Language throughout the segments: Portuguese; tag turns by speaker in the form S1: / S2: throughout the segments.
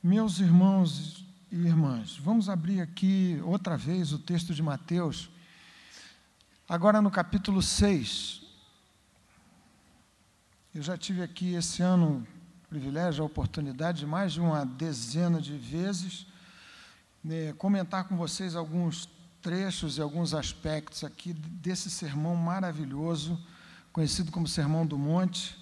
S1: Meus irmãos e irmãs, vamos abrir aqui outra vez o texto de Mateus, agora no capítulo 6. Eu já tive aqui esse ano o privilégio, a oportunidade de mais de uma dezena de vezes comentar com vocês alguns trechos e alguns aspectos aqui desse sermão maravilhoso, conhecido como Sermão do Monte,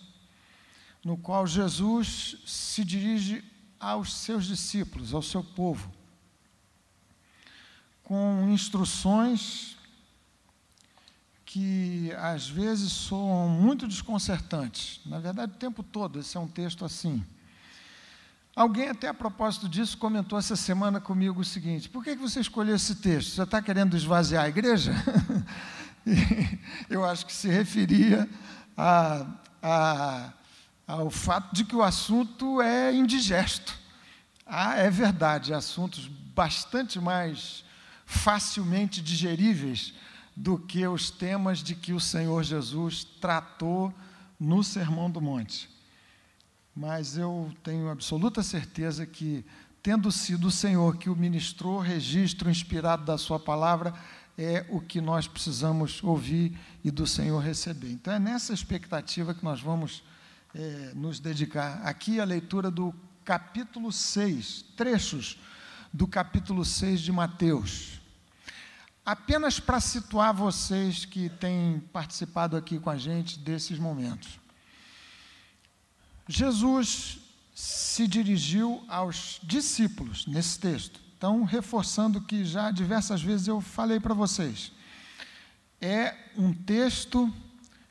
S1: no qual Jesus se dirige aos seus discípulos, ao seu povo, com instruções que às vezes soam muito desconcertantes. Na verdade, o tempo todo, esse é um texto assim. Alguém, até a propósito disso, comentou essa semana comigo o seguinte: por que você escolheu esse texto? Você está querendo esvaziar a igreja? Eu acho que se referia ao fato de que o assunto é indigesto. É verdade, assuntos bastante mais facilmente digeríveis do que os temas de que o Senhor Jesus tratou no Sermão do Monte. Mas eu tenho absoluta certeza que, tendo sido o Senhor que o ministrou, registro inspirado da sua palavra, é o que nós precisamos ouvir e do Senhor receber. Então, é nessa expectativa que nós vamos nos dedicar. Aqui a leitura do capítulo 6, trechos do capítulo 6 de Mateus. Apenas para situar vocês que têm participado aqui com a gente desses momentos. Jesus se dirigiu aos discípulos nesse texto. Então, reforçando que já diversas vezes eu falei para vocês. É um texto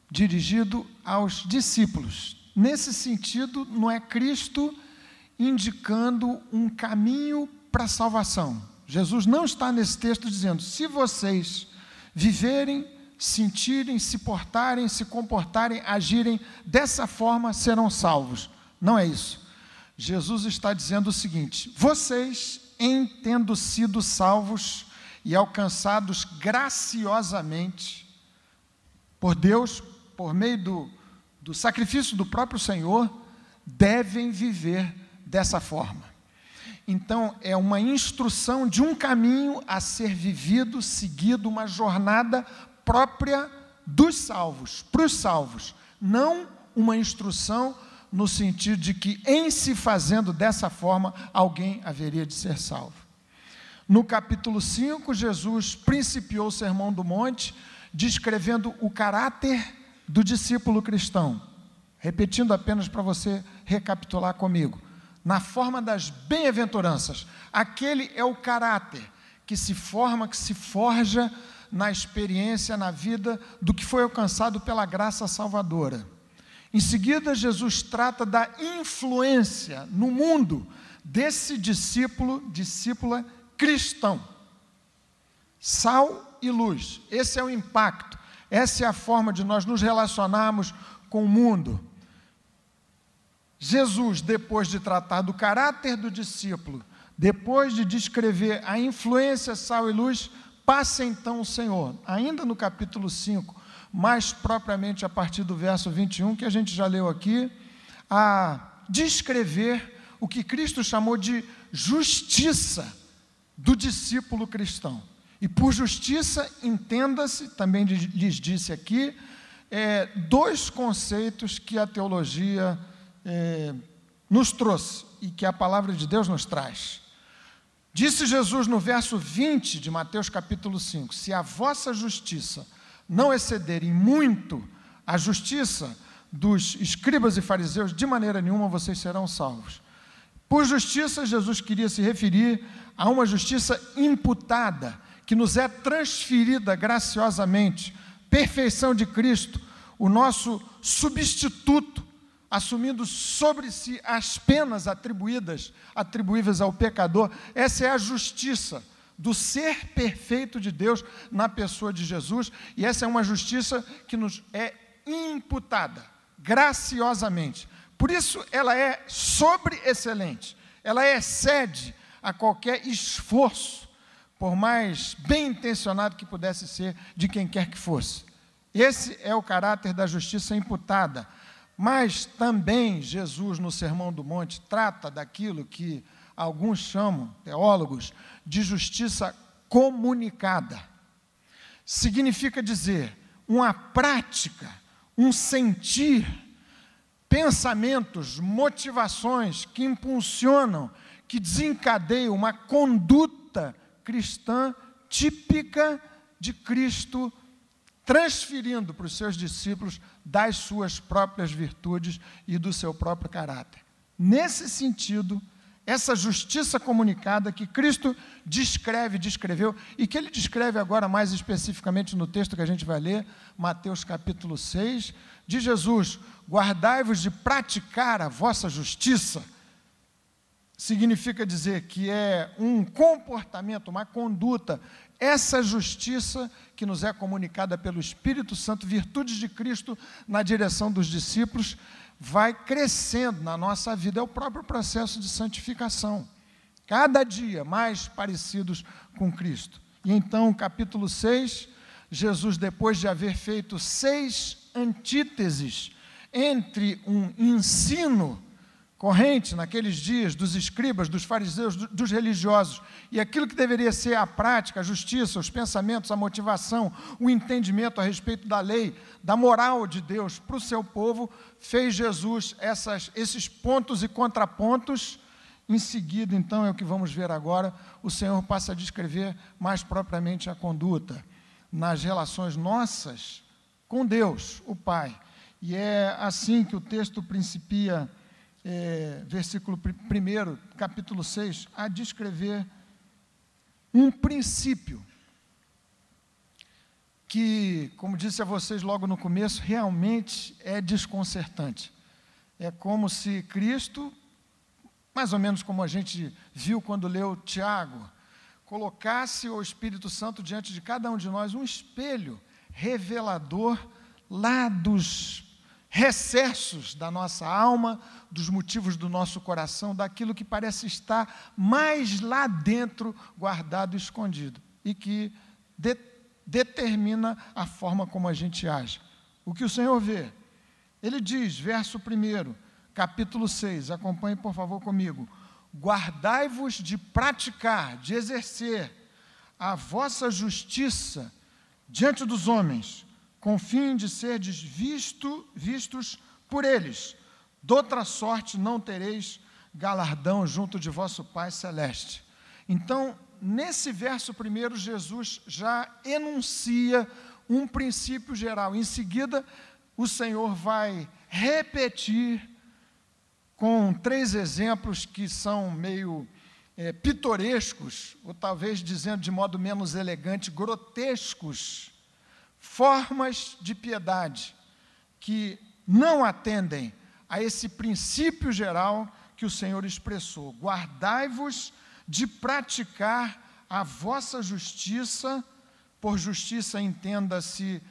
S1: dirigido aos discípulos. Nesse sentido, não é Cristo indicando um caminho para a salvação. Jesus não está nesse texto dizendo: se vocês viverem, sentirem, se portarem, se comportarem, agirem dessa forma, serão salvos. Não é isso. Jesus está dizendo o seguinte: vocês, em tendo sido salvos e alcançados graciosamente por Deus, por meio do sacrifício do próprio Senhor, devem viver dessa forma. Então, é uma instrução de um caminho a ser vivido, seguido, uma jornada própria dos salvos, para os salvos. Não uma instrução no sentido de que, em se fazendo dessa forma, alguém haveria de ser salvo. No capítulo 5, Jesus principiou o Sermão do Monte, descrevendo o caráter do discípulo cristão. Repetindo apenas para você recapitular comigo. Na forma das bem-aventuranças, aquele é o caráter que se forma, que se forja na experiência, na vida do que foi alcançado pela graça salvadora. Em seguida, Jesus trata da influência no mundo desse discípula cristão. Sal e luz, esse é o impacto, essa é a forma de nós nos relacionarmos com o mundo. Jesus, depois de tratar do caráter do discípulo, depois de descrever a influência sal e luz, passa então o Senhor, ainda no capítulo 5, mais propriamente a partir do verso 21, que a gente já leu aqui, a descrever o que Cristo chamou de justiça do discípulo cristão. E por justiça, entenda-se, também lhes disse aqui, dois conceitos que a teologia nos trouxe e que a palavra de Deus nos traz. Disse Jesus no verso 20 de Mateus capítulo 5, se a vossa justiça não excederem muito a justiça dos escribas e fariseus, de maneira nenhuma vocês serão salvos. Por justiça, Jesus queria se referir a uma justiça imputada, que nos é transferida graciosamente, perfeição de Cristo, o nosso substituto, assumindo sobre si as penas atribuíveis ao pecador. Essa é a justiça do ser perfeito de Deus na pessoa de Jesus, e essa é uma justiça que nos é imputada graciosamente. Por isso ela é sobre-excelente, ela excede a qualquer esforço, por mais bem intencionado que pudesse ser de quem quer que fosse. Esse é o caráter da justiça imputada. Mas também Jesus, no Sermão do Monte, trata daquilo que alguns chamam, teólogos, de justiça comunicada. Significa dizer uma prática, um sentir, pensamentos, motivações que impulsionam, que desencadeiam uma conduta cristã típica de Cristo, transferindo para os seus discípulos das suas próprias virtudes e do seu próprio caráter. Nesse sentido, essa justiça comunicada que Cristo descreveu, e que ele descreve agora mais especificamente no texto que a gente vai ler, Mateus capítulo 6, de Jesus: guardai-vos de praticar a vossa justiça, significa dizer que é um comportamento, uma conduta, essa justiça que nos é comunicada pelo Espírito Santo, virtudes de Cristo na direção dos discípulos, vai crescendo na nossa vida, é o próprio processo de santificação, cada dia mais parecidos com Cristo. E então, capítulo 6, Jesus, depois de haver feito 6 antíteses entre um ensino corrente naqueles dias dos escribas, dos fariseus, dos religiosos, e aquilo que deveria ser a prática, a justiça, os pensamentos, a motivação, o entendimento a respeito da lei, da moral de Deus para o seu povo, fez Jesus esses pontos e contrapontos. Em seguida, então, é o que vamos ver agora, o Senhor passa a descrever mais propriamente a conduta nas relações nossas com Deus, o Pai. E é assim que o texto principia, versículo 1, capítulo 6, a descrever um princípio que, como disse a vocês logo no começo, realmente é desconcertante. É como se Cristo, mais ou menos como a gente viu quando leu Tiago, colocasse o Espírito Santo diante de cada um de nós um espelho revelador lá dos recessos da nossa alma, dos motivos do nosso coração, daquilo que parece estar mais lá dentro, guardado e escondido, e que determina a forma como a gente age. O que o Senhor vê? Ele diz, verso 1, capítulo 6, acompanhe por favor comigo: guardai-vos de praticar, de exercer a vossa justiça diante dos homens, com fim de serdes vistos por eles. Doutra sorte não tereis galardão junto de vosso Pai Celeste. Então, nesse verso 1, Jesus já enuncia um princípio geral. Em seguida, o Senhor vai repetir com 3 exemplos que são meio pitorescos, ou talvez dizendo de modo menos elegante, grotescos, formas de piedade que não atendem a esse princípio geral que o Senhor expressou. Guardai-vos de praticar a vossa justiça. Por justiça entenda-se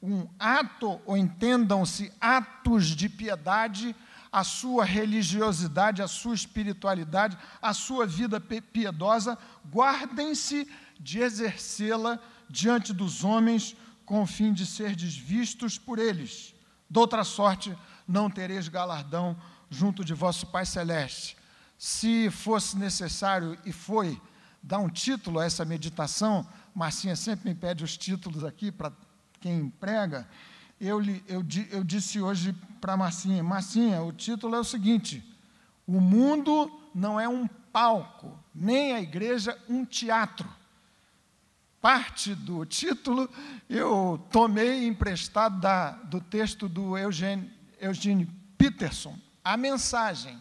S1: um ato, ou entendam-se atos de piedade, a sua religiosidade, a sua espiritualidade, a sua vida piedosa. Guardem-se de exercê-la diante dos homens, com o fim de serdes vistos por eles. Doutra sorte não tereis galardão junto de vosso Pai Celeste. Se fosse necessário, e foi, dar um título a essa meditação, Marcinha sempre me pede os títulos aqui para quem prega, eu disse hoje para Marcinha: Marcinha, o título é o seguinte: o mundo não é um palco, nem a igreja um teatro. Parte do título eu tomei emprestado do texto do Eugene Peterson, a mensagem,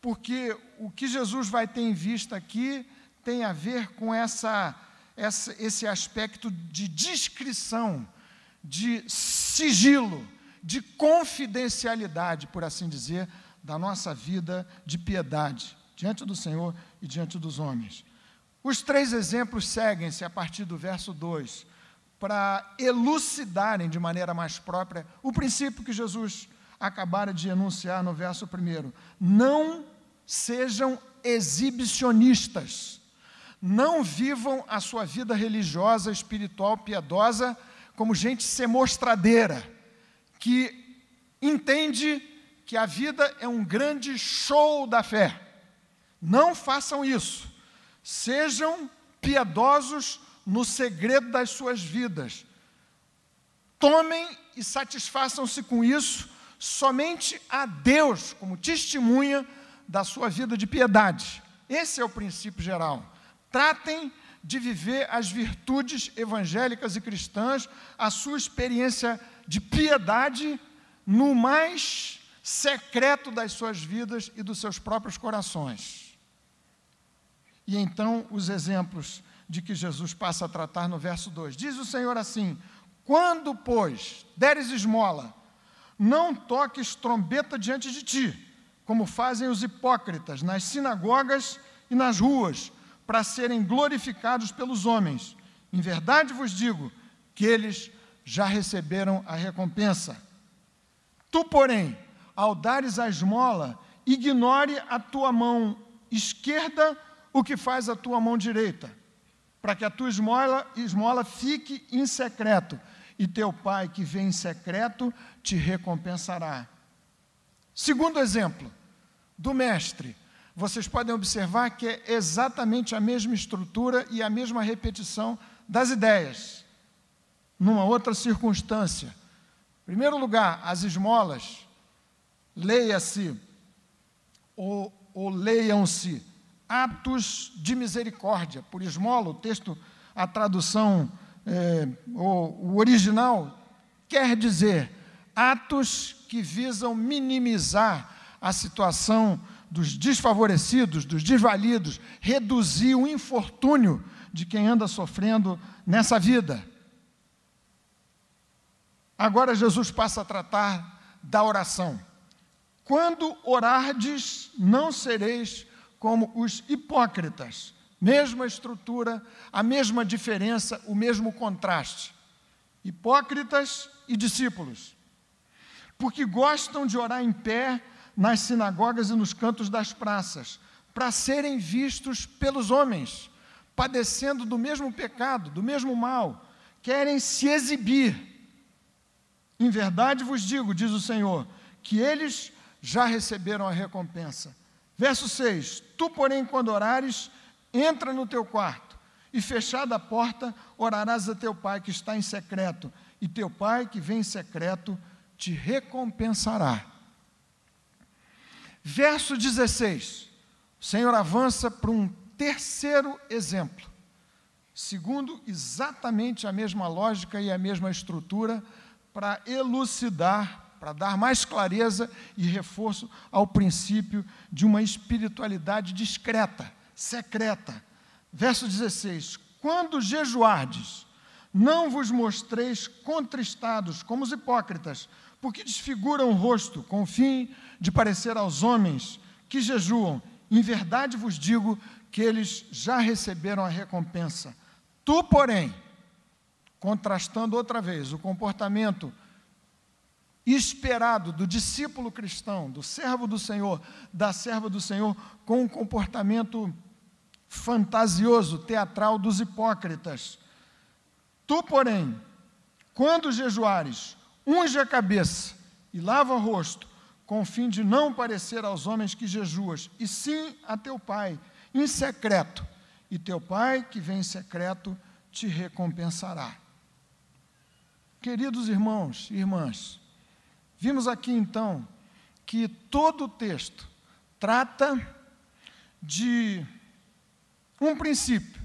S1: porque o que Jesus vai ter em vista aqui tem a ver com esse aspecto de discrição, de sigilo, de confidencialidade, por assim dizer, da nossa vida de piedade diante do Senhor e diante dos homens. Os 3 exemplos seguem-se a partir do verso 2, para elucidarem de maneira mais própria o princípio que Jesus acabara de enunciar no verso 1. Não sejam exibicionistas, não vivam a sua vida religiosa, espiritual, piedosa, como gente semostradeira, que entende que a vida é um grande show da fé. Não façam isso. Sejam piedosos no segredo das suas vidas. Tomem e satisfaçam-se com isso somente a Deus, como testemunha da sua vida de piedade. Esse é o princípio geral. Tratem de viver as virtudes evangélicas e cristãs, a sua experiência de piedade no mais secreto das suas vidas e dos seus próprios corações. E então, os exemplos de que Jesus passa a tratar no verso 2. Diz o Senhor assim: quando, pois, deres esmola, não toques trombeta diante de ti, como fazem os hipócritas nas sinagogas e nas ruas, para serem glorificados pelos homens. Em verdade vos digo que eles já receberam a recompensa. Tu, porém, ao dares a esmola, ignore a tua mão esquerda o que faz a tua mão direita, para que a tua esmola fique em secreto, e teu Pai que vê em secreto te recompensará. Segundo exemplo do mestre, vocês podem observar que é exatamente a mesma estrutura e a mesma repetição das ideias, numa outra circunstância. Em primeiro lugar, as esmolas, leia-se ou leiam-se atos de misericórdia. Por esmola, o texto, a tradução, o original, quer dizer atos que visam minimizar a situação dos desfavorecidos, dos desvalidos, reduzir o infortúnio de quem anda sofrendo nessa vida. Agora Jesus passa a tratar da oração. Quando orardes, não sereis como os hipócritas. Mesma estrutura, a mesma diferença, o mesmo contraste. Hipócritas e discípulos. Porque gostam de orar em pé nas sinagogas e nos cantos das praças, para serem vistos pelos homens, padecendo do mesmo pecado, do mesmo mal, querem se exibir. Em verdade vos digo, diz o Senhor, que eles já receberam a recompensa. Verso 6, tu, porém, quando orares, entra no teu quarto, e fechada a porta, orarás a teu Pai que está em secreto, e teu Pai que vem em secreto te recompensará. Verso 16, o Senhor avança para um terceiro exemplo, segundo exatamente a mesma lógica e a mesma estrutura, para elucidar, para dar mais clareza e reforço ao princípio de uma espiritualidade discreta, secreta. Verso 16, quando jejuardes, não vos mostreis contristados como os hipócritas, porque desfiguram o rosto com o fim de parecer aos homens que jejuam. Em verdade vos digo que eles já receberam a recompensa. Tu, porém, contrastando outra vez o comportamento esperado do discípulo cristão, do servo do Senhor, da serva do Senhor, com o comportamento fantasioso, teatral dos hipócritas. Tu, porém, quando jejuares, unge a cabeça e lava o rosto, com o fim de não parecer aos homens que jejuas, e sim a teu Pai, em secreto, e teu Pai, que vem em secreto, te recompensará. Queridos irmãos e irmãs, vimos aqui, então, que todo o texto trata de um princípio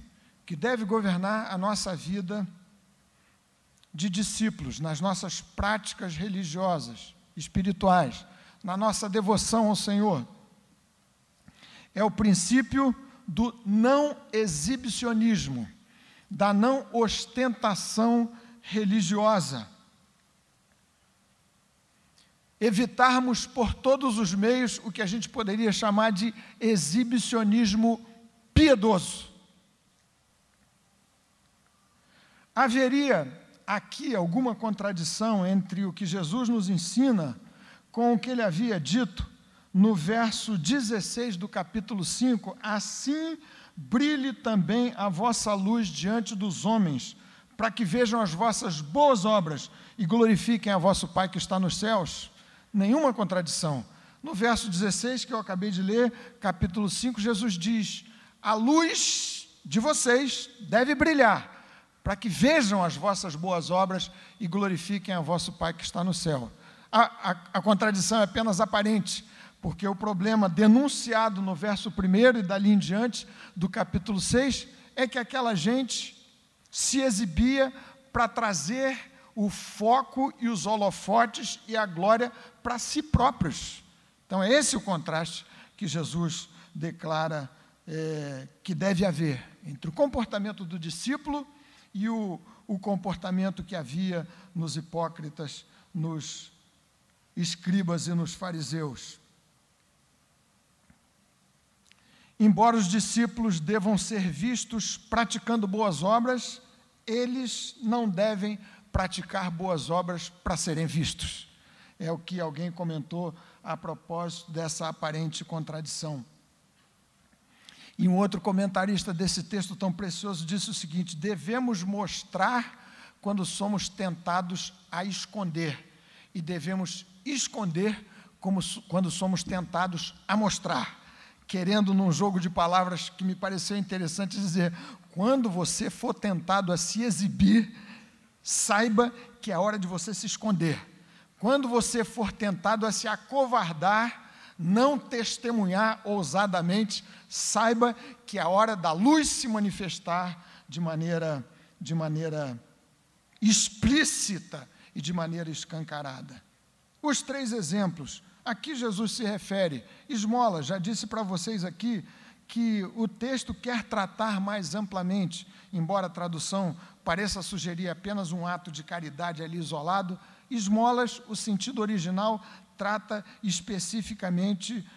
S1: que deve governar a nossa vida de discípulos, nas nossas práticas religiosas, espirituais, na nossa devoção ao Senhor. É o princípio do não exibicionismo, da não ostentação religiosa. Evitarmos por todos os meios o que a gente poderia chamar de exibicionismo piedoso. Haveria aqui alguma contradição entre o que Jesus nos ensina com o que ele havia dito no verso 16 do capítulo 5, assim brilhe também a vossa luz diante dos homens, para que vejam as vossas boas obras e glorifiquem a vosso Pai que está nos céus. Nenhuma contradição. No verso 16, que eu acabei de ler, capítulo 5, Jesus diz: a luz de vocês deve brilhar, para que vejam as vossas boas obras e glorifiquem a vosso Pai que está no céu. A contradição é apenas aparente, porque o problema denunciado no verso 1 e dali em diante do capítulo 6 é que aquela gente se exibia para trazer o foco e os holofotes e a glória para si próprios. Então, é esse o contraste que Jesus declara que deve haver entre o comportamento do discípulo e o comportamento que havia nos hipócritas, nos escribas e nos fariseus. Embora os discípulos devam ser vistos praticando boas obras, eles não devem praticar boas obras para serem vistos. É o que alguém comentou a propósito dessa aparente contradição. E um outro comentarista desse texto tão precioso disse o seguinte: devemos mostrar quando somos tentados a esconder, e devemos esconder quando somos tentados a mostrar. Querendo, num jogo de palavras que me pareceu interessante dizer, quando você for tentado a se exibir, saiba que é hora de você se esconder. Quando você for tentado a se acovardar, não testemunhar ousadamente, saiba que é a hora da luz se manifestar de maneira explícita e de maneira escancarada. Os 3 exemplos, aqui Jesus se refere, esmola, já disse para vocês aqui que o texto quer tratar mais amplamente, embora a tradução pareça sugerir apenas um ato de caridade ali isolado, esmolas, o sentido original, trata especificamente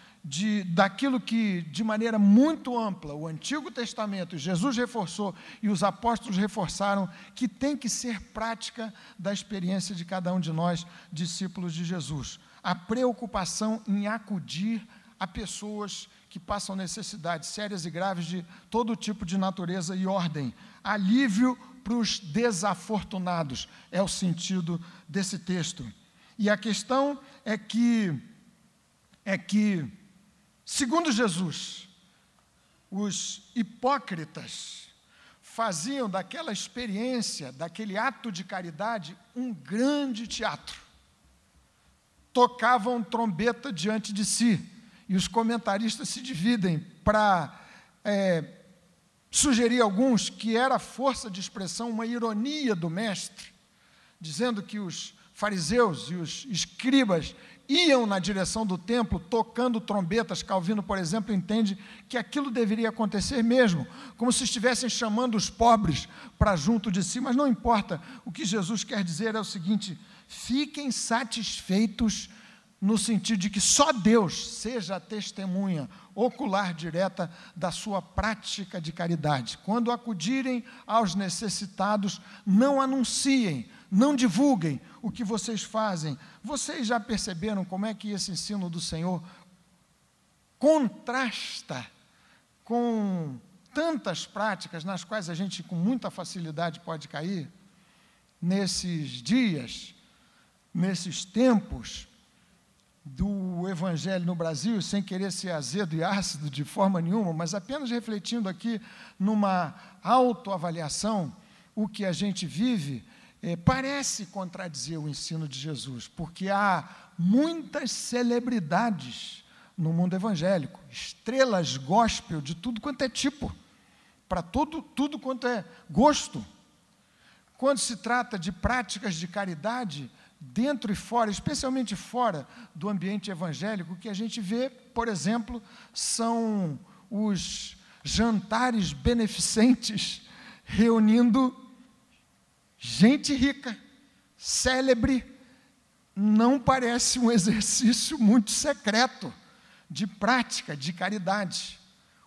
S1: daquilo que, de maneira muito ampla, o Antigo Testamento, Jesus reforçou e os apóstolos reforçaram, que tem que ser prática da experiência de cada um de nós, discípulos de Jesus. A preocupação em acudir a pessoas que passam necessidades sérias e graves de todo tipo de natureza e ordem. Alívio para os desafortunados é o sentido desse texto. E a questão é que, segundo Jesus, os hipócritas faziam daquela experiência, daquele ato de caridade, um grande teatro. Tocavam trombeta diante de si, e os comentaristas se dividem para sugerir alguns que era a força de expressão, uma ironia do mestre, dizendo que os fariseus e os escribas iam na direção do templo tocando trombetas. Calvino, por exemplo, entende que aquilo deveria acontecer mesmo, como se estivessem chamando os pobres para junto de si, mas não importa. O que Jesus quer dizer é o seguinte: fiquem satisfeitos no sentido de que só Deus seja a testemunha ocular direta da sua prática de caridade. Quando acudirem aos necessitados, não anunciem, não divulguem o que vocês fazem. Vocês já perceberam como é que esse ensino do Senhor contrasta com tantas práticas nas quais a gente com muita facilidade pode cair? Nesses dias, nesses tempos do Evangelho no Brasil, sem querer ser azedo e ácido de forma nenhuma, mas apenas refletindo aqui numa autoavaliação, o que a gente vive parece contradizer o ensino de Jesus, porque há muitas celebridades no mundo evangélico, estrelas gospel de tudo quanto é tipo, para tudo quanto é gosto. Quando se trata de práticas de caridade, dentro e fora, especialmente fora do ambiente evangélico, o que a gente vê, por exemplo, são os jantares beneficentes reunindo gente rica, célebre. Não parece um exercício muito secreto de prática, de caridade.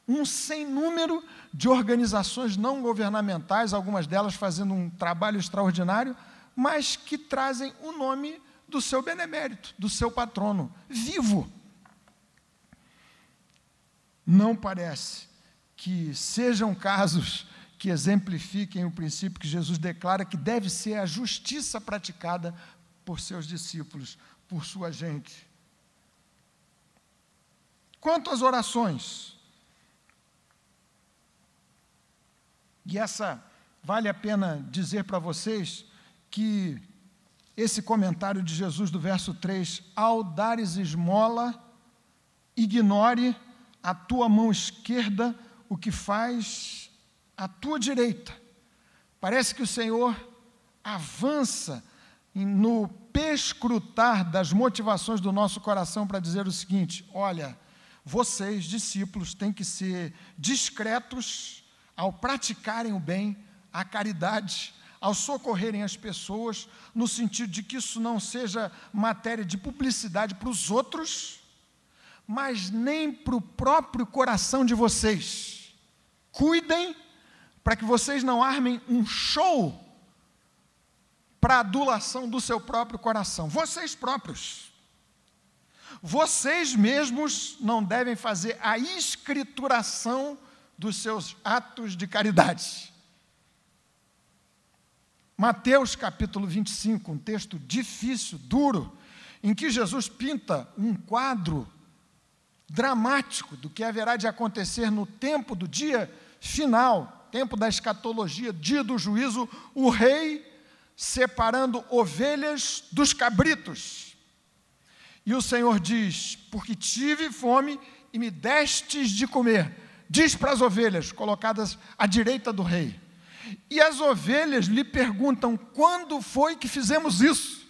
S1: Um sem número de organizações não governamentais, algumas delas fazendo um trabalho extraordinário, mas que trazem o nome do seu benemérito, do seu patrono, vivo. Não parece que sejam casos que exemplifiquem o princípio que Jesus declara que deve ser a justiça praticada por seus discípulos, por sua gente. Quanto às orações, e essa vale a pena dizer para vocês que esse comentário de Jesus do verso 3, ao dares esmola, ignore a tua mão esquerda o que faz a tua direita. Parece que o Senhor avança no perscrutar das motivações do nosso coração para dizer o seguinte: olha, vocês, discípulos, têm que ser discretos ao praticarem o bem, a caridade, ao socorrerem as pessoas, no sentido de que isso não seja matéria de publicidade para os outros, mas nem para o próprio coração de vocês. Cuidem para que vocês não armem um show para a adulação do seu próprio coração. Vocês próprios. Vocês mesmos não devem fazer a escrituração dos seus atos de caridade. Mateus capítulo 25, um texto difícil, duro, em que Jesus pinta um quadro dramático do que haverá de acontecer no tempo do dia final, tempo da escatologia, dia do juízo, o rei separando ovelhas dos cabritos. E o Senhor diz: porque tive fome e me destes de comer. Diz para as ovelhas colocadas à direita do rei. E as ovelhas lhe perguntam: quando foi que fizemos isso?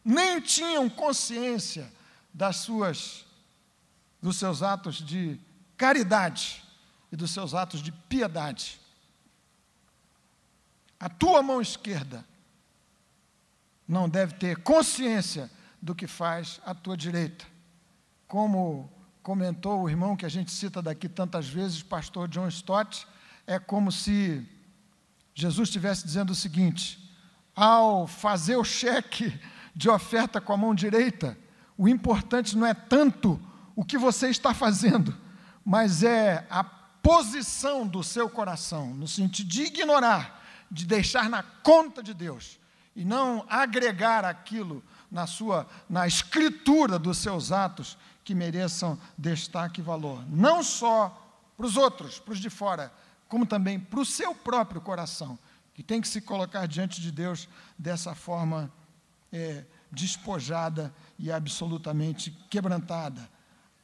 S1: Nem tinham consciência dos seus atos de caridade e dos seus atos de piedade. A tua mão esquerda não deve ter consciência do que faz a tua direita. Como comentou o irmão que a gente cita daqui tantas vezes, pastor John Stott, é como se Jesus estivesse dizendo o seguinte: ao fazer o cheque de oferta com a mão direita, o importante não é tanto o que você está fazendo, mas é a posição do seu coração, no sentido de ignorar, de deixar na conta de Deus, e não agregar aquilo na escritura dos seus atos que mereçam destaque e valor, não só para os outros, para os de fora, como também para o seu próprio coração, que tem que se colocar diante de Deus dessa forma despojada e absolutamente quebrantada.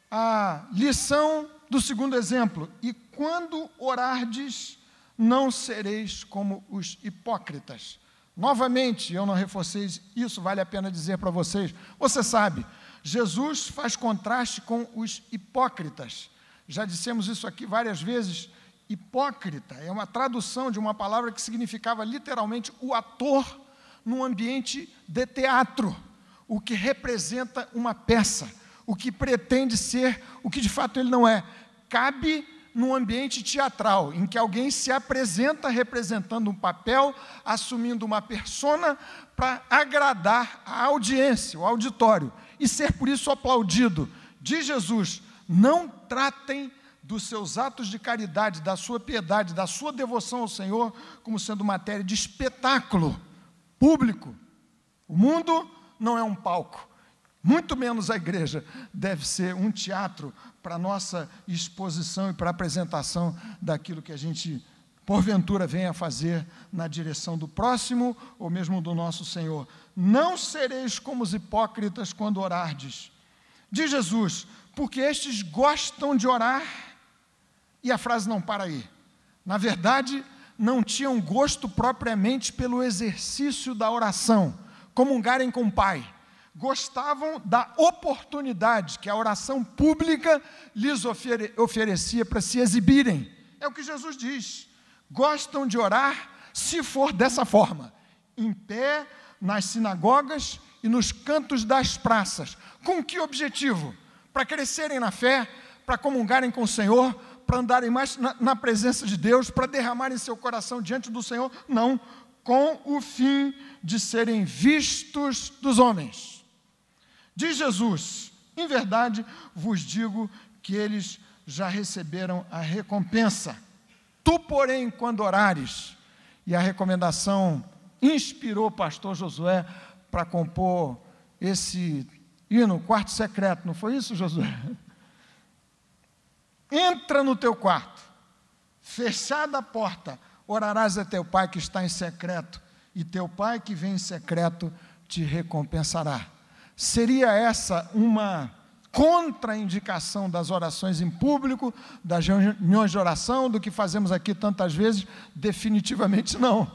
S1: A lição do segundo exemplo: e quando orardes, não sereis como os hipócritas. Novamente, eu não reforcei isso, vale a pena dizer para vocês. Você sabe, Jesus faz contraste com os hipócritas. Já dissemos isso aqui várias vezes. Hipócrita é uma tradução de uma palavra que significava literalmente o ator num ambiente de teatro, o que representa uma peça, o que pretende ser o que de fato ele não é. Cabe num ambiente teatral, em que alguém se apresenta representando um papel, assumindo uma persona para agradar a audiência, o auditório, e ser por isso aplaudido. Diz Jesus: não tratem dos seus atos de caridade, da sua piedade, da sua devoção ao Senhor, como sendo matéria de espetáculo público. O mundo não é um palco, muito menos a igreja deve ser um teatro para a nossa exposição e para a apresentação daquilo que a gente, porventura, venha fazer na direção do próximo ou mesmo do nosso Senhor. Não sereis como os hipócritas quando orardes. Diz Jesus: porque estes gostam de orar. E a frase não para aí. Na verdade, não tinham gosto propriamente pelo exercício da oração, comungarem com o Pai. Gostavam da oportunidade que a oração pública lhes oferecia para se exibirem. É o que Jesus diz. Gostam de orar, se for dessa forma, em pé, nas sinagogas e nos cantos das praças. Com que objetivo? Para crescerem na fé, para comungarem com o Senhor, para andarem mais na presença de Deus, para derramarem seu coração diante do Senhor? Não, com o fim de serem vistos dos homens. Diz Jesus: em verdade vos digo que eles já receberam a recompensa. Tu, porém, quando orares, e a recomendação inspirou o pastor Josué para compor esse hino, Quarto Secreto, não foi isso, Josué? entra no teu quarto, fechada a porta, orarás a teu pai que está em secreto, e teu pai que vem em secreto te recompensará. Seria essa uma contraindicação das orações em público, das reuniões de oração, do que fazemos aqui tantas vezes? Definitivamente não.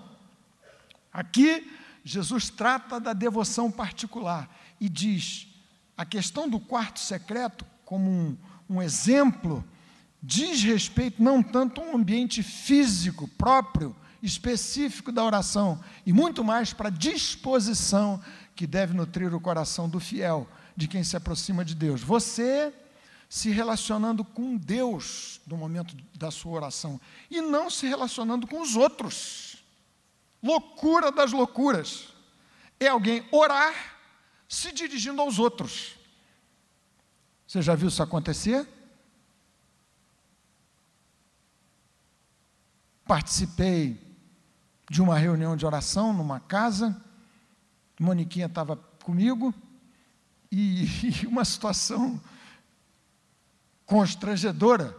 S1: Aqui, Jesus trata da devoção particular e diz, a questão do quarto secreto, como um exemplo, diz respeito não tanto a um ambiente físico próprio, específico da oração, e muito mais para a disposição que deve nutrir o coração do fiel, de quem se aproxima de Deus. Você se relacionando com Deus no momento da sua oração, e não se relacionando com os outros. Loucura das loucuras é alguém orar se dirigindo aos outros. Você já viu isso acontecer? Participei de uma reunião de oração numa casa, Moniquinha estava comigo, e uma situação constrangedora,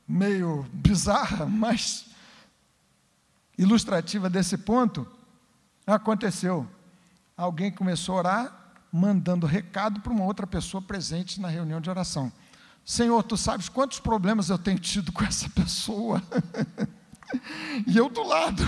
S1: meio bizarra, mas ilustrativa desse ponto, aconteceu. Alguém começou a orar, mandando recado para uma outra pessoa presente na reunião de oração. Senhor, tu sabes quantos problemas eu tenho tido com essa pessoa? E eu do lado.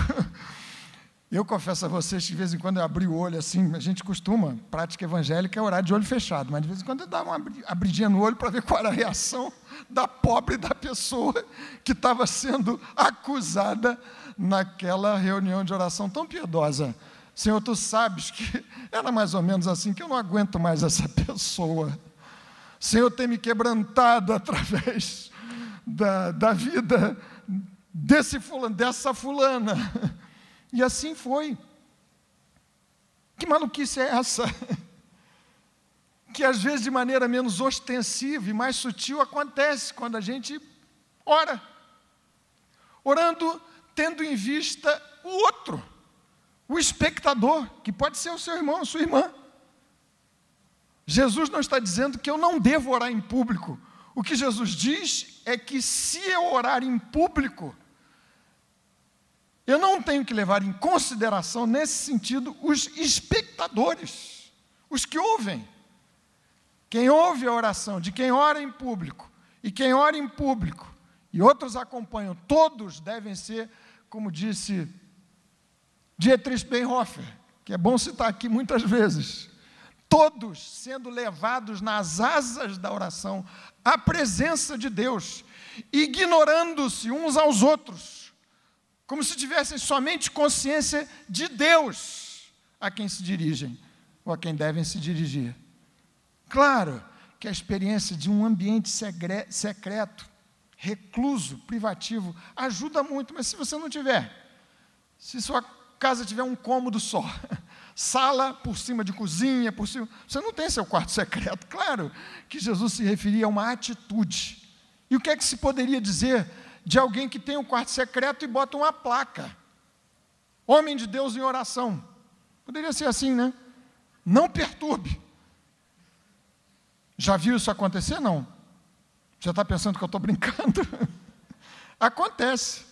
S1: Eu confesso a vocês que de vez em quando eu abri o olho assim, a gente costuma, prática evangélica, é orar de olho fechado, mas de vez em quando eu dava uma abridinha no olho para ver qual era a reação da pobre da pessoa que estava sendo acusada naquela reunião de oração tão piedosa. Senhor, tu sabes que era mais ou menos assim, que eu não aguento mais essa pessoa. Senhor, tem me quebrantado através da vida desse fulano, dessa fulana. E assim foi. Que maluquice é essa? Que às vezes de maneira menos ostensiva e mais sutil acontece quando a gente ora. Orando, tendo em vista o outro, o espectador, que pode ser o seu irmão, a sua irmã. Jesus não está dizendo que eu não devo orar em público. O que Jesus diz é que se eu orar em público, eu não tenho que levar em consideração, nesse sentido, os espectadores, os que ouvem. Quem ouve a oração de quem ora em público, e quem ora em público, e outros acompanham, todos devem ser, como disse Dietrich Bonhoeffer, que é bom citar aqui muitas vezes, todos sendo levados nas asas da oração, à presença de Deus, ignorando-se uns aos outros, como se tivessem somente consciência de Deus a quem se dirigem, ou a quem devem se dirigir. Claro que a experiência de um ambiente secreto, recluso, privativo, ajuda muito, mas se você não tiver, se sua casa tiver um cômodo só, sala por cima de cozinha, por cima, você não tem seu quarto secreto. Claro que Jesus se referia a uma atitude. E o que é que se poderia dizer de alguém que tem um quarto secreto e bota uma placa? Homem de Deus em oração. Poderia ser assim, né? Não perturbe. Já viu isso acontecer? Não. Já está pensando que eu estou brincando? Acontece.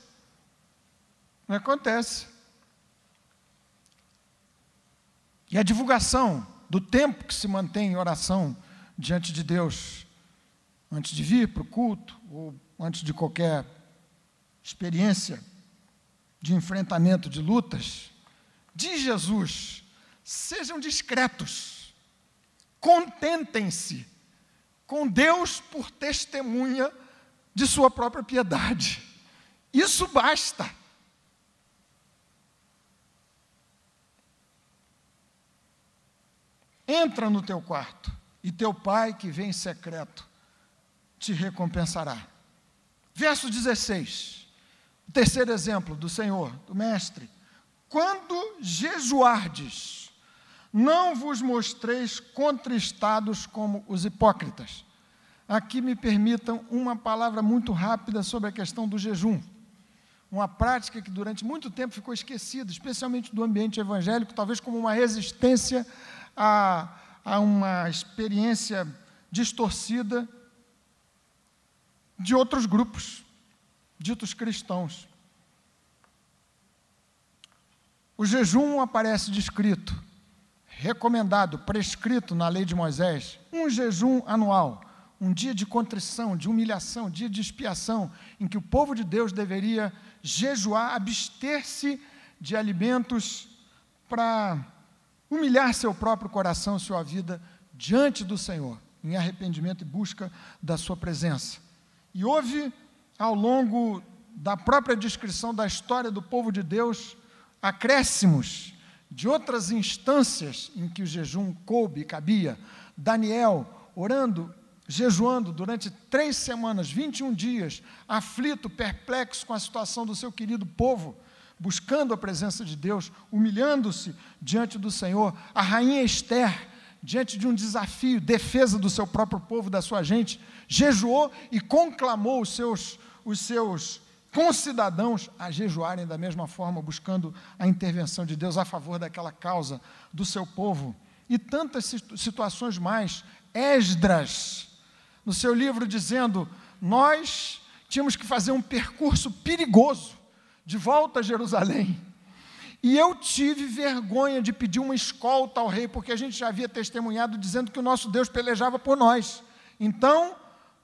S1: Acontece. E a divulgação do tempo que se mantém em oração diante de Deus, antes de vir para o culto, ou antes de qualquer experiência de enfrentamento de lutas, diz Jesus, sejam discretos, contentem-se com Deus por testemunha de sua própria piedade. Isso basta. Entra no teu quarto, e teu pai que vem em secreto te recompensará. Verso 16, o terceiro exemplo do Senhor, do Mestre. Quando jejuardes, não vos mostreis contristados como os hipócritas. Aqui me permitam uma palavra muito rápida sobre a questão do jejum. Uma prática que durante muito tempo ficou esquecida, especialmente do ambiente evangélico, talvez como uma resistência a uma experiência distorcida de outros grupos, ditos cristãos. O jejum aparece descrito, recomendado, prescrito na lei de Moisés, um jejum anual, um dia de contrição, de humilhação, dia de expiação, em que o povo de Deus deveria jejuar, abster-se de alimentos para humilhar seu próprio coração, sua vida diante do Senhor, em arrependimento e busca da sua presença. E houve, ao longo da própria descrição da história do povo de Deus, acréscimos de outras instâncias em que o jejum coube e cabia. Daniel, orando, jejuando durante 3 semanas, 21 dias, aflito, perplexo com a situação do seu querido povo, buscando a presença de Deus, humilhando-se diante do Senhor. A rainha Esther, diante de um desafio, defesa do seu próprio povo, da sua gente, jejuou e conclamou os seus concidadãos a jejuarem da mesma forma, buscando a intervenção de Deus a favor daquela causa do seu povo. E tantas situações mais. Esdras, no seu livro, dizendo: nós tínhamos que fazer um percurso perigoso de volta a Jerusalém, e eu tive vergonha de pedir uma escolta ao rei, porque a gente já havia testemunhado dizendo que o nosso Deus pelejava por nós. Então,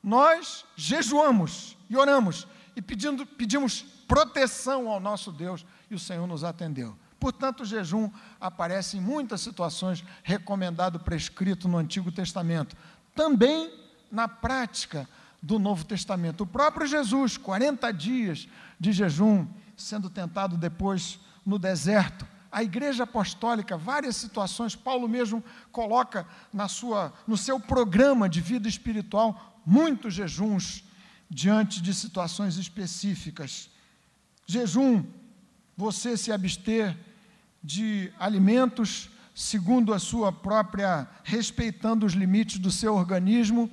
S1: nós jejuamos e oramos, e pedimos proteção ao nosso Deus, e o Senhor nos atendeu. Portanto, o jejum aparece em muitas situações, recomendado, prescrito no Antigo Testamento, também na prática do Novo Testamento. O próprio Jesus, 40 dias de jejum, sendo tentado depois no deserto. A Igreja Apostólica, várias situações, Paulo mesmo coloca no seu programa de vida espiritual, muitos jejuns, diante de situações específicas. Jejum, você se abster de alimentos segundo a sua própria, respeitando os limites do seu organismo,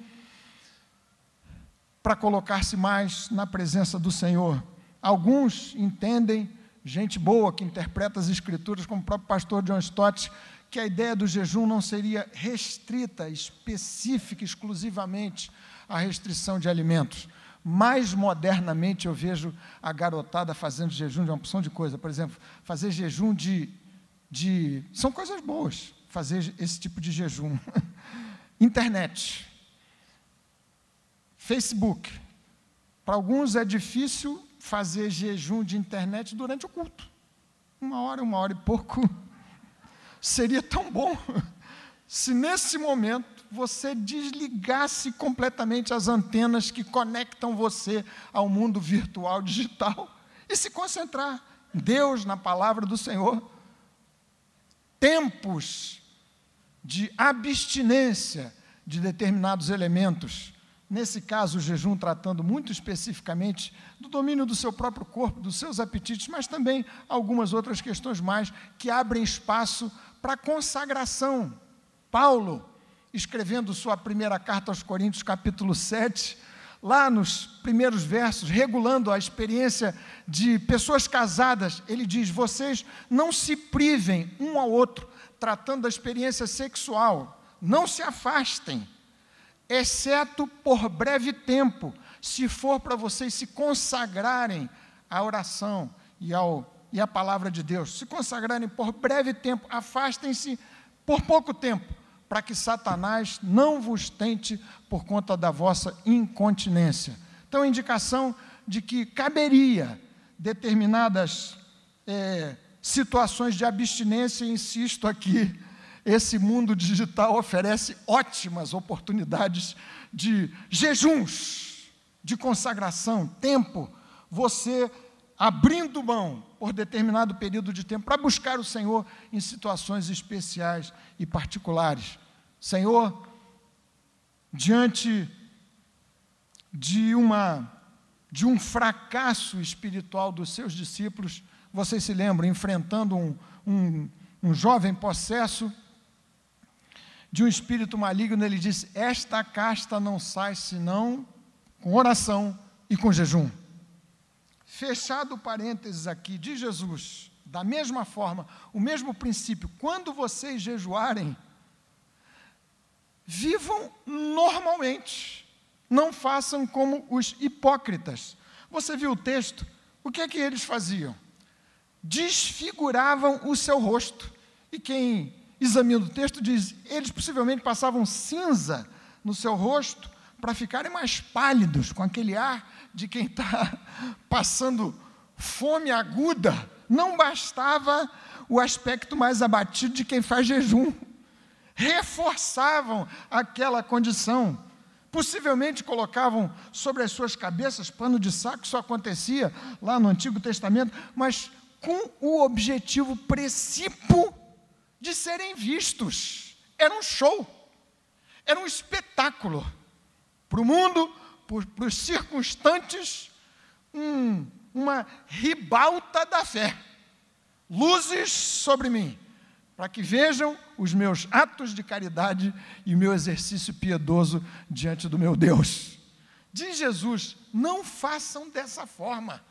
S1: para colocar-se mais na presença do Senhor. Alguns entendem, gente boa que interpreta as Escrituras, como o próprio pastor John Stott, que a ideia do jejum não seria restrita, específica, exclusivamente à restrição de alimentos. Mais modernamente eu vejo a garotada fazendo jejum de uma opção de coisa. Por exemplo, fazer jejum são coisas boas, fazer esse tipo de jejum. Internet, Facebook. Para alguns é difícil fazer jejum de internet durante o culto. 1 hora e pouco. Seria tão bom se nesse momento você desligasse completamente as antenas que conectam você ao mundo virtual, digital, e se concentrar em Deus, na palavra do Senhor. Tempos de abstinência de determinados elementos. Nesse caso, o jejum tratando muito especificamente do domínio do seu próprio corpo, dos seus apetites, mas também algumas outras questões mais que abrem espaço para consagração. Paulo, escrevendo sua primeira carta aos Coríntios, capítulo 7, lá nos primeiros versos, regulando a experiência de pessoas casadas, ele diz: vocês não se privem um ao outro, tratando da experiência sexual, não se afastem, exceto por breve tempo, se for para vocês se consagrarem à oração e à palavra de Deus, se consagrarem por breve tempo, afastem-se por pouco tempo, para que Satanás não vos tente por conta da vossa incontinência. Então, a indicação de que caberia determinadas situações de abstinência, insisto aqui, esse mundo digital oferece ótimas oportunidades de jejuns, de consagração, tempo, você abrindo mão por determinado período de tempo para buscar o Senhor em situações especiais e particulares. Senhor, diante de um fracasso espiritual dos seus discípulos, vocês se lembram, enfrentando um jovem possesso de um espírito maligno, ele disse: esta casta não sai senão com oração e com jejum. Fechado o parênteses aqui de Jesus, da mesma forma, o mesmo princípio, quando vocês jejuarem, vivam normalmente, não façam como os hipócritas. Você viu o texto? O que é que eles faziam? Desfiguravam o seu rosto. E quem examina o texto diz, eles possivelmente passavam cinza no seu rosto para ficarem mais pálidos, com aquele ar de quem está passando fome aguda. Não bastava o aspecto mais abatido de quem faz jejum. Reforçavam aquela condição. Possivelmente colocavam sobre as suas cabeças pano de saco, isso acontecia lá no Antigo Testamento, mas com o objetivo precípio de serem vistos. Era um show, era um espetáculo. Para o mundo, para os circunstantes, uma ribalta da fé. Luzes sobre mim, para que vejam os meus atos de caridade e o meu exercício piedoso diante do meu Deus. Diz Jesus, não façam dessa forma.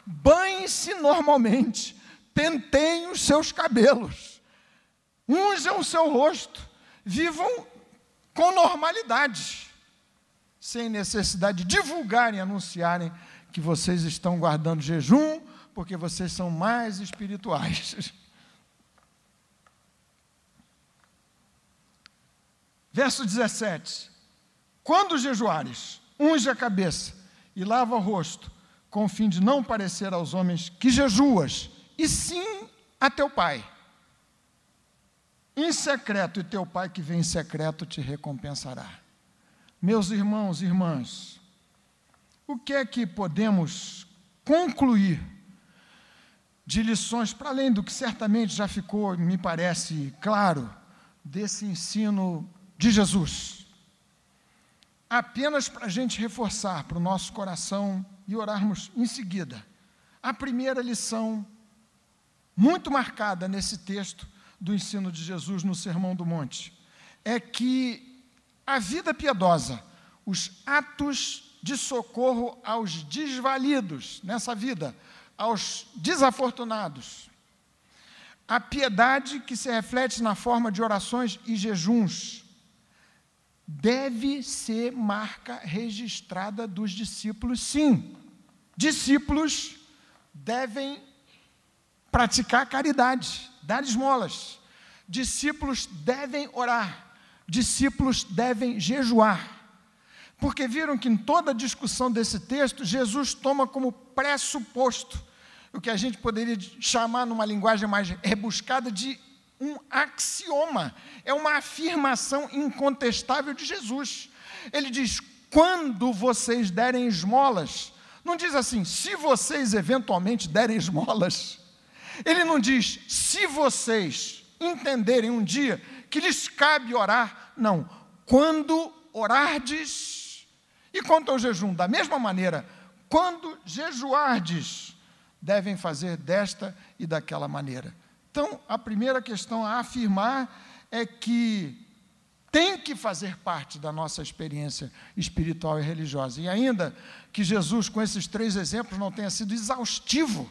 S1: Banhem-se normalmente, penteiem os seus cabelos, unjam o seu rosto, vivam com normalidade, sem necessidade de divulgarem, anunciarem que vocês estão guardando jejum, porque vocês são mais espirituais. Verso 17. Quando jejuares, unge a cabeça e lava o rosto, com o fim de não parecer aos homens que jejuas, e sim a teu pai. Em secreto, e teu pai que vem em secreto te recompensará. Meus irmãos e irmãs, o que é que podemos concluir de lições, para além do que certamente já ficou, me parece, claro, desse ensino de Jesus? Apenas para a gente reforçar para o nosso coração e orarmos em seguida. A primeira lição, muito marcada nesse texto do ensino de Jesus no Sermão do Monte, é que a vida piedosa, os atos de socorro aos desvalidos nessa vida, aos desafortunados, a piedade que se reflete na forma de orações e jejuns, deve ser marca registrada dos discípulos, sim. Discípulos devem praticar caridade, dar esmolas. Discípulos devem orar. Discípulos devem jejuar. Porque viram que em toda a discussão desse texto, Jesus toma como pressuposto o que a gente poderia chamar, numa linguagem mais rebuscada, de um axioma. É uma afirmação incontestável de Jesus. Ele diz, quando vocês derem esmolas, não diz assim, se vocês eventualmente derem esmolas. Ele não diz, se vocês entenderem um dia que lhes cabe orar. Não, quando orardes. E quanto ao jejum, da mesma maneira, quando jejuardes, devem fazer desta e daquela maneira. Então, a primeira questão a afirmar é que tem que fazer parte da nossa experiência espiritual e religiosa. E ainda que Jesus, com esses 3 exemplos, não tenha sido exaustivo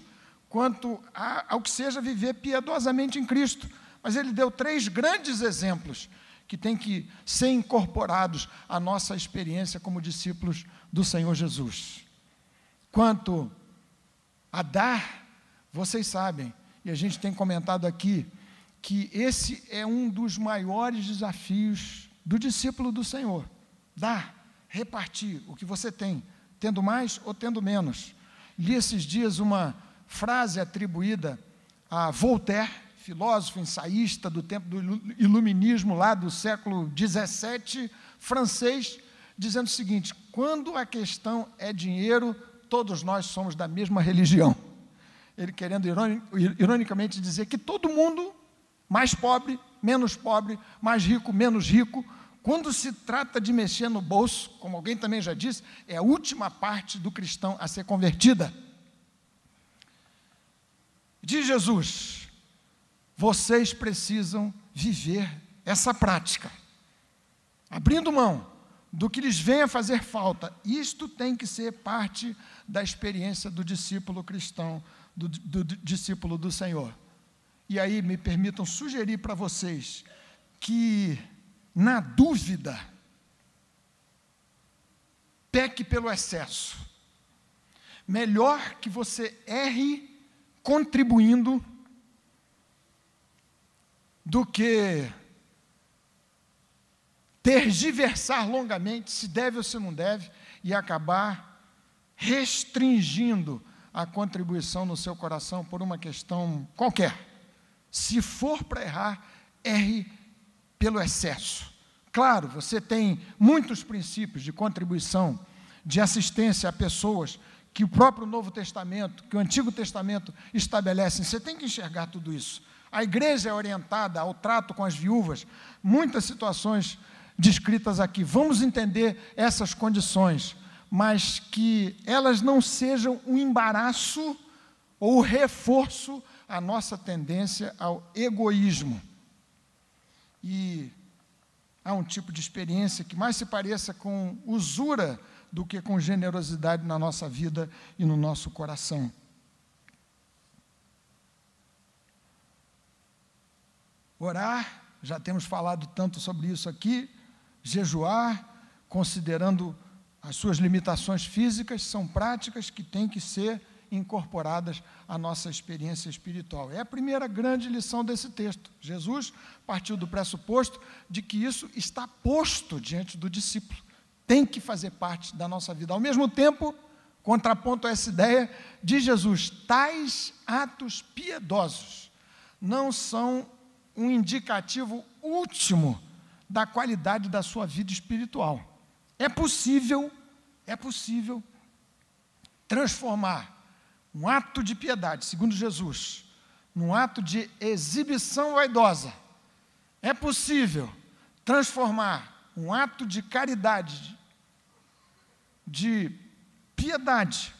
S1: quanto ao que seja viver piedosamente em Cristo, mas ele deu 3 grandes exemplos que têm que ser incorporados à nossa experiência como discípulos do Senhor Jesus. Quanto a dar, vocês sabem, e a gente tem comentado aqui, que esse é um dos maiores desafios do discípulo do Senhor. Dar, repartir o que você tem, tendo mais ou tendo menos. Li esses dias uma frase atribuída a Voltaire, filósofo, ensaísta do tempo do iluminismo, lá do século XVII, francês, dizendo o seguinte, quando a questão é dinheiro, todos nós somos da mesma religião. Ele querendo ironicamente dizer que todo mundo, mais pobre, menos pobre, mais rico, menos rico, quando se trata de mexer no bolso, como alguém também já disse, é a última parte do cristão a ser convertida. Diz Jesus, vocês precisam viver essa prática, abrindo mão do que lhes venha fazer falta. Isto tem que ser parte da experiência do discípulo cristão, do discípulo do Senhor. E aí me permitam sugerir para vocês que, na dúvida, peque pelo excesso. Melhor que você erre contribuindo do que tergiversar longamente se deve ou se não deve e acabar restringindo a contribuição no seu coração por uma questão qualquer. Se for para errar, erre pelo excesso. Claro, você tem muitos princípios de contribuição, de assistência a pessoas que o próprio Novo Testamento, que o Antigo Testamento estabelecem. Você tem que enxergar tudo isso. A igreja é orientada ao trato com as viúvas, muitas situações descritas aqui. Vamos entender essas condições, mas que elas não sejam um embaraço ou reforço à nossa tendência ao egoísmo. E há um tipo de experiência que mais se pareça com usura do que com generosidade na nossa vida e no nosso coração. Orar, já temos falado tanto sobre isso aqui, jejuar, considerando as suas limitações físicas, são práticas que têm que ser incorporadas à nossa experiência espiritual. É a primeira grande lição desse texto. Jesus partiu do pressuposto de que isso está posto diante do discípulo, tem que fazer parte da nossa vida. Ao mesmo tempo, contraponto a essa ideia de Jesus, tais atos piedosos não são um indicativo último da qualidade da sua vida espiritual. É possível transformar um ato de piedade, segundo Jesus, num ato de exibição vaidosa. É possível transformar um ato de caridade, de piedade,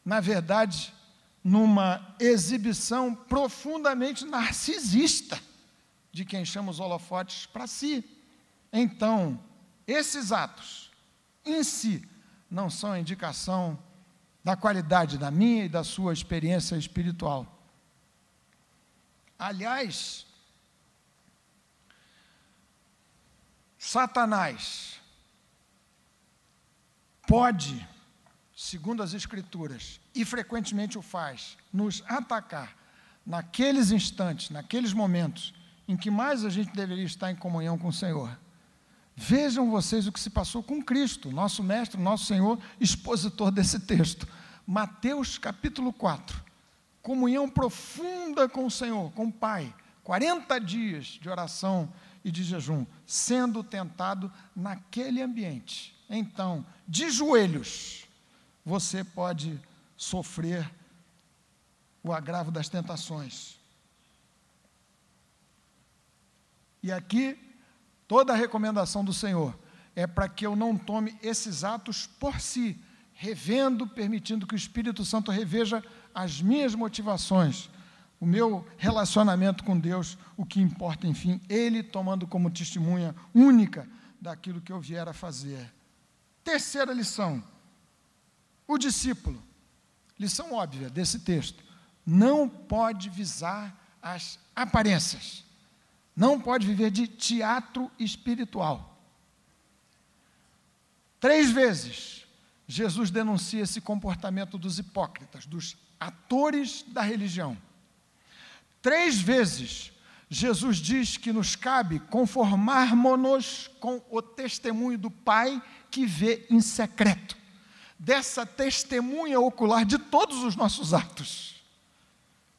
S1: na verdade, numa exibição profundamente narcisista de quem chama os holofotes para si. Então, esses atos, em si, não são a indicação da qualidade da minha e da sua experiência espiritual. Aliás, Satanás pode, segundo as Escrituras, e frequentemente o faz, nos atacar naqueles instantes, naqueles momentos em que mais a gente deveria estar em comunhão com o Senhor. Vejam vocês o que se passou com Cristo, nosso mestre, nosso Senhor, expositor desse texto. Mateus capítulo 4, comunhão profunda com o Senhor, com o Pai, 40 dias de oração e de jejum, sendo tentado naquele ambiente. Então, de joelhos, você pode sofrer o agravo das tentações. E aqui, toda a recomendação do Senhor é para que eu não tome esses atos por si, revendo, permitindo que o Espírito Santo reveja as minhas motivações, o meu relacionamento com Deus, o que importa, enfim, Ele tomando como testemunha única daquilo que eu vier a fazer. Terceira lição, o discípulo, lição óbvia desse texto, não pode visar as aparências, não pode viver de teatro espiritual. 3 vezes, Jesus denuncia esse comportamento dos hipócritas, dos atores da religião. 3 vezes, Jesus diz que nos cabe conformarmos-nos com o testemunho do Pai que vê em secreto, dessa testemunha ocular de todos os nossos atos,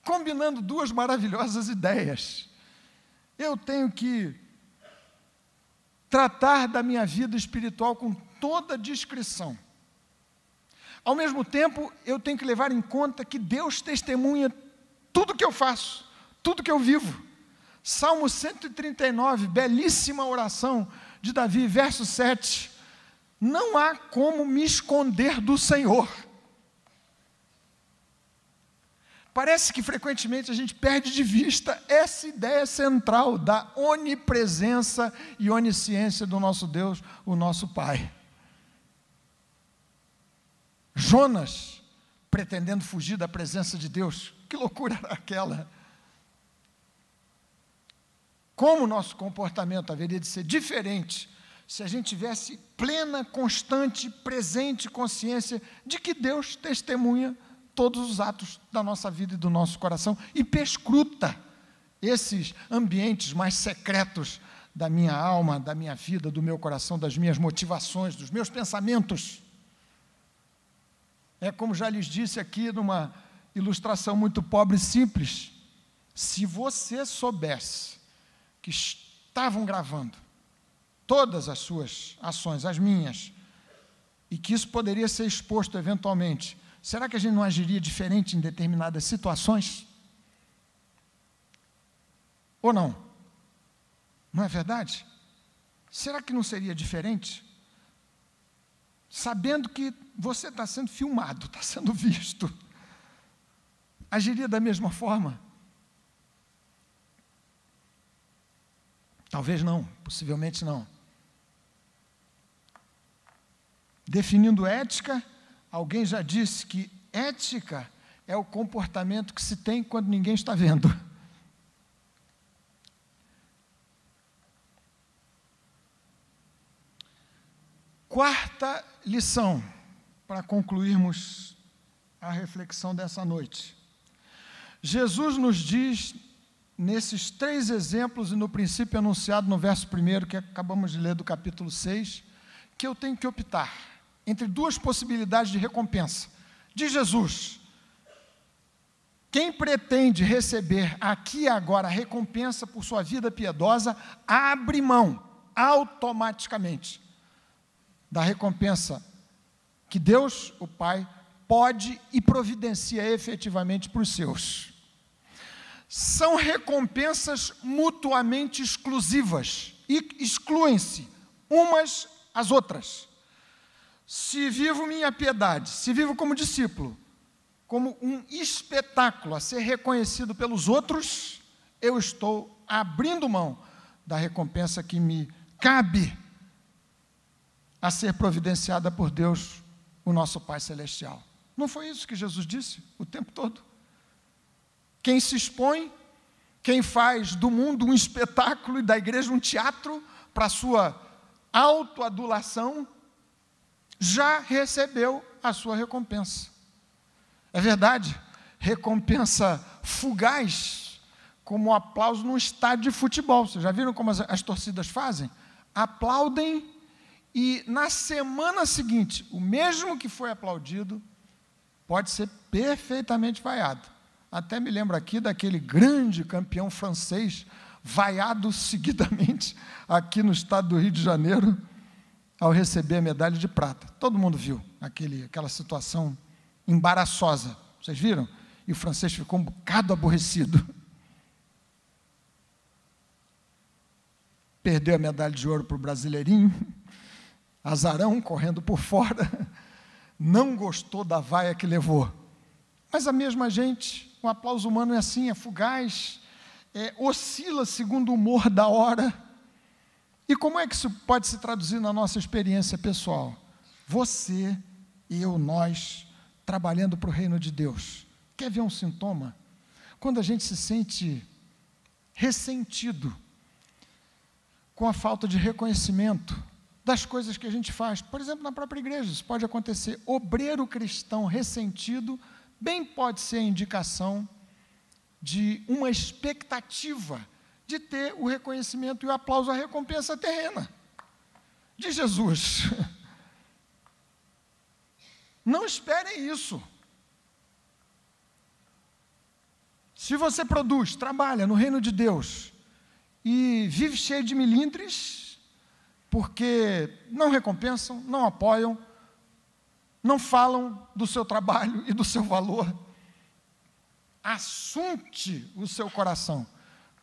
S1: combinando 2 maravilhosas ideias. Eu tenho que tratar da minha vida espiritual com toda discrição. Ao mesmo tempo, eu tenho que levar em conta que Deus testemunha tudo que eu faço, tudo que eu vivo. Salmo 139, belíssima oração de Davi, verso 7. Não há como me esconder do Senhor. Parece que frequentemente a gente perde de vista essa ideia central da onipresença e onisciência do nosso Deus, o nosso Pai. Jonas, pretendendo fugir da presença de Deus, que loucura era aquela? Como o nosso comportamento haveria de ser diferente se a gente tivesse plena, constante, presente consciência de que Deus testemunha todos os atos da nossa vida e do nosso coração e perscruta esses ambientes mais secretos da minha alma, da minha vida, do meu coração, das minhas motivações, dos meus pensamentos. É como já lhes disse aqui, numa ilustração muito pobre e simples, se você soubesse que estavam gravando todas as suas ações, as minhas, e que isso poderia ser exposto eventualmente, será que a gente não agiria diferente em determinadas situações? Ou não? Não é verdade? Será que não seria diferente? Sabendo que você está sendo filmado, está sendo visto, agiria da mesma forma? Talvez não, possivelmente não. Definindo ética, alguém já disse que ética é o comportamento que se tem quando ninguém está vendo. Quarta lição, para concluirmos a reflexão dessa noite. Jesus nos diz, nesses 3 exemplos, e no princípio anunciado no verso 1, que acabamos de ler do capítulo 6, que eu tenho que optar entre 2 possibilidades de recompensa. Diz Jesus: quem pretende receber aqui e agora a recompensa por sua vida piedosa, abre mão automaticamente da recompensa que Deus, o Pai, pode e providencia efetivamente para os seus. São recompensas mutuamente exclusivas e excluem-se umas às outras. Se vivo minha piedade, se vivo como discípulo, como um espetáculo a ser reconhecido pelos outros, eu estou abrindo mão da recompensa que me cabe a ser providenciada por Deus, o nosso Pai Celestial. Não foi isso que Jesus disse o tempo todo? Quem se expõe, quem faz do mundo um espetáculo e da igreja um teatro para a sua autoadulação, já recebeu a sua recompensa. É verdade, recompensa fugaz, como o aplauso num estádio de futebol. Vocês já viram como as torcidas fazem? Aplaudem e na semana seguinte, o mesmo que foi aplaudido pode ser perfeitamente vaiado. Até me lembro aqui daquele grande campeão francês, vaiado seguidamente aqui no estado do Rio de Janeiro, ao receber a medalha de prata. Todo mundo viu aquela situação embaraçosa. Vocês viram? E o francês ficou um bocado aborrecido. Perdeu a medalha de ouro para o brasileirinho, azarão, correndo por fora, não gostou da vaia que levou. Mas a mesma gente, o aplauso humano é assim, é fugaz, oscila segundo o humor da hora. E como é que isso pode se traduzir na nossa experiência pessoal? Você, eu, nós, trabalhando para o reino de Deus. Quer ver um sintoma? Quando a gente se sente ressentido com a falta de reconhecimento das coisas que a gente faz. Por exemplo, na própria igreja, isso pode acontecer. Obreiro cristão ressentido bem pode ser indicação de uma expectativa de ter o reconhecimento e o aplauso, a recompensa terrena de Jesus. Não esperem isso. Se você produz, trabalha no reino de Deus e vive cheio de milindres, porque não recompensam, não apoiam, não falam do seu trabalho e do seu valor, assunte o seu coração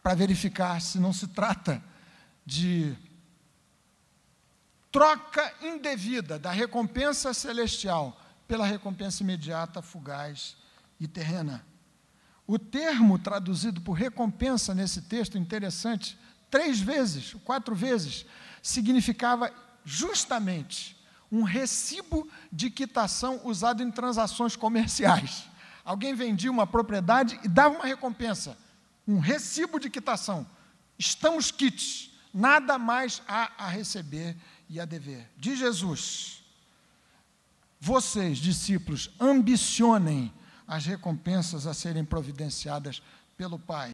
S1: para verificar se não se trata de troca indevida da recompensa celestial pela recompensa imediata, fugaz e terrena. O termo traduzido por recompensa nesse texto, interessante, 3 vezes, 4 vezes, significava justamente um recibo de quitação usado em transações comerciais. Alguém vendia uma propriedade e dava uma recompensa, um recibo de quitação. Estamos quites, nada mais há a receber e a dever. De Jesus, vocês, discípulos, ambicionem as recompensas a serem providenciadas pelo Pai.